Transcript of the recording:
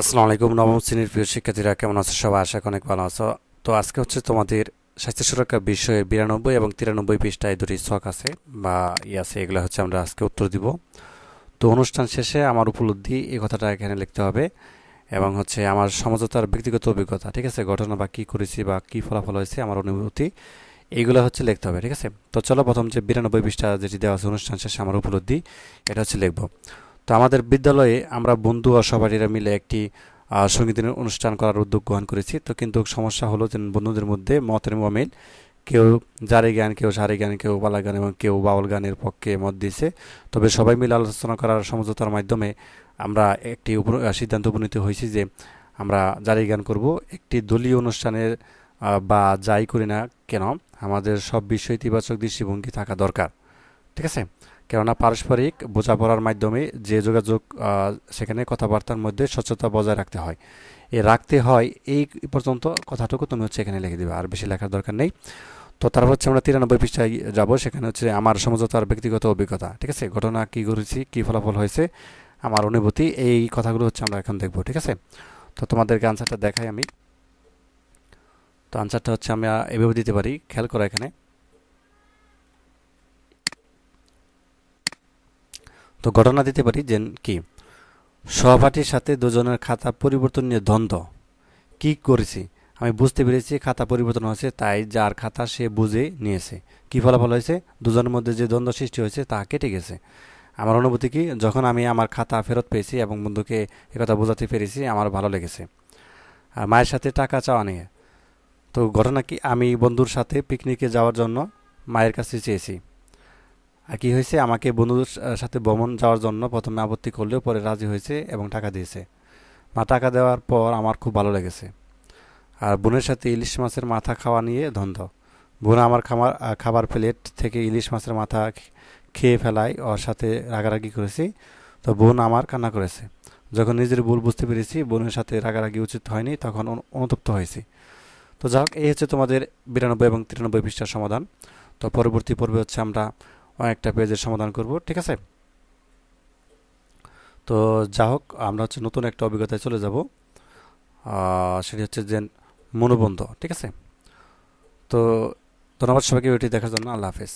আসসালামু আলাইকুম। নবম শ্রেণীর প্রিয় শিক্ষার্থীরা কেমন আছো? সবাই আশা করি অনেক ভালো আছো। তো আজকে হচ্ছে তোমাদের স্বাস্থ্য সুরক্ষা বিষয়ে 92 এবং 93 পৃষ্ঠায় দুটি ছক আছে বা আছে, এগুলো হচ্ছে আমরা আজকে উত্তর দিব। তো অনুষ্ঠান শেষে আমার উপলব্ধি এই কথাটা এখানে লিখতে হবে এবং হচ্ছে আমার সমঝোতার ব্যক্তিগত অভিজ্ঞতা, ঠিক আছে, ঘটনা বা কি করেছি বা কি ফলাফল হয়েছে আমার অনুভূতি, এইগুলো হচ্ছে লিখতে হবে, ঠিক আছে। তো চলো প্রথম যে 92 পৃষ্ঠা যেটি দেওয়া আছে অনুষ্ঠান শেষে আমার উপলব্ধি, এটা হচ্ছে লিখবো। তো আমাদের বিদ্যালয়ে আমরা বন্ধু ও সহপাঠীরা মিলে একটি সঙ্গীতের অনুষ্ঠান করার উদ্যোগ গ্রহণ করেছি। তো কিন্তু সমস্যা হলো যে বন্ধুদের মধ্যে মতের অমিল, কেউ জারি গান, কেউ সারি গান, কেউ পালা গান এবং কেউ বাউল গানের পক্ষে মত দিয়েছে। তবে সবাই মিলে আলোচনা করার সমঝোতার মাধ্যমে আমরা একটি সিদ্ধান্ত উপনীত হয়েছি যে আমরা জারি গান করব। একটি দলীয় অনুষ্ঠানের বা যাই করি না কেন আমাদের সব বিষয়ে ইতিবাচক দৃষ্টিভঙ্গি থাকা দরকার, ঠিক আছে। কেননা পারস্পরিক বোঝাপড়ার মাধ্যমে যে যোগাযোগ, সেখানে কথাবার্তার মধ্যে স্বচ্ছতা বজায় রাখতে হয়। রাখতে হয় এই পর্যন্ত কথাটুকু তুমি হচ্ছে এখানে লিখে দিবে, আর বেশি লেখার দরকার নেই। তো তারপর হচ্ছে আমরা 93 পৃষ্ঠায় যাব। সেখানে হচ্ছে আমার সমঝোতার ব্যক্তিগত অভিজ্ঞতা, ঠিক আছে, ঘটনা কি করেছি, কি ফলাফল হয়েছে, আমার অনুভূতি, এই কথাগুলো হচ্ছে আমরা এখন দেখবো, ঠিক আছে। তো তোমাদেরকে আনসারটা দেখাই আমি। তো আনসারটা হচ্ছে আমরা এভাবে দিতে পারি, খেয়াল করো এখানে। তো ঘটনা দিতে পারি যে কি, সহপাঠীর সাথে দুজনের খাতা পরিবর্তন নিয়ে দ্বন্দ্ব। কি করেছি, আমি বুঝতে পেরেছি খাতা পরিবর্তন হয়েছে, তাই যার খাতা সে বুঝে নিয়েছে। কি ফলাফল হয়েছে, দুজনের মধ্যে যে দ্বন্দ্ব সৃষ্টি হয়েছে তা কেটে গেছে। আমার অনুভূতি কি, যখন আমি আমার খাতা ফেরত পেয়েছি এবং বন্ধুকে একথা বোঝাতে পেরেছি আমার ভালো লেগেছে। আর মায়ের সাথে টাকা চাওয়া নিয়ে, তো ঘটনা কি, আমি বন্ধুর সাথে পিকনিকে যাওয়ার জন্য মায়ের কাছে চেয়েছি। আর কি হয়েছে, আমাকে বন্ধুদের সাথে ভ্রমণ যাওয়ার জন্য প্রথমে আপত্তি করলেও পরে রাজি হয়েছে এবং টাকা দিয়েছে। মা টাকা দেওয়ার পর আমার খুব ভালো লেগেছে। আর বোনের সাথে ইলিশ মাছের মাথা খাওয়া নিয়ে দ্বন্দ্ব। বোন আমার খাবার প্লেট থেকে ইলিশ মাছের মাথা খেয়ে ফেলায় ওর সাথে রাগারাগি করেছি। তো বোন আমার কান্না করেছে। যখন নিজের ভুল বুঝতে পেরেছি বোনের সাথে রাগারাগি উচিত হয়নি, তখন অনুতপ্ত হয়েছি। তো যাই হোক, এই হচ্ছে তোমাদের 92 এবং 93 পৃষ্ঠার সমাধান। তো পরবর্তী পর্বে হচ্ছে আমরা অনেকটা পেজের সমাধান করব, ঠিক আছে। তো যা হোক, আমরা হচ্ছে নতুন একটা অভিজ্ঞতায় চলে যাব। সেটি হচ্ছে যে মনোবন্ধ, ঠিক আছে। তো ধন্যবাদ সবাইকে ভিডিওটি দেখার জন্য। আল্লাহ হাফেজ।